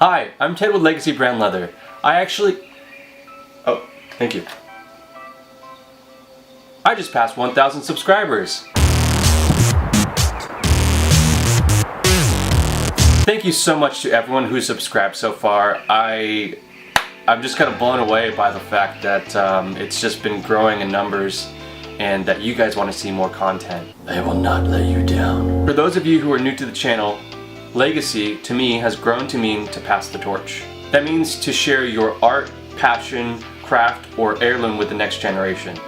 Hi, I'm Ted with Legacy Brand Leather. Oh, thank you. I just passed 1,000 subscribers. Thank you so much to everyone who's subscribed so far. I'm just kind of blown away by the fact that it's just been growing in numbers and that you guys want to see more content. I will not let you down. For those of you who are new to the channel, Legacy, to me, has grown to mean to pass the torch. That means to share your art, passion, craft, or heirloom with the next generation.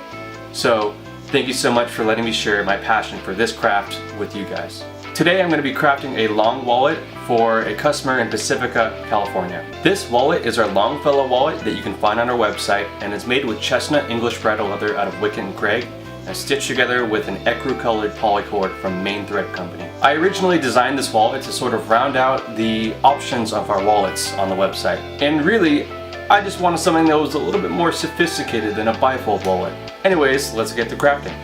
So, thank you so much for letting me share my passion for this craft with you guys. Today I'm going to be crafting a long wallet for a customer in Pacifica, California. This wallet is our Longfellow Wallet that you can find on our website, and it's made with Chestnut English Bridle leather out of Wickett Craig, and stitched together with an ecru colored polycord from Maine Thread Company. I originally designed this wallet to sort of round out the options of our wallets on the website. And really, I just wanted something that was a little bit more sophisticated than a bifold wallet. Anyways, let's get to crafting.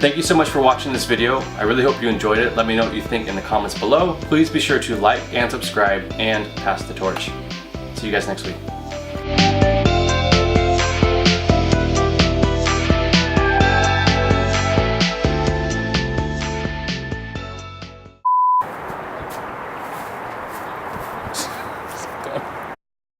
Thank you so much for watching this video. I really hope you enjoyed it. Let me know what you think in the comments below. Please be sure to like and subscribe and pass the torch. See you guys next week.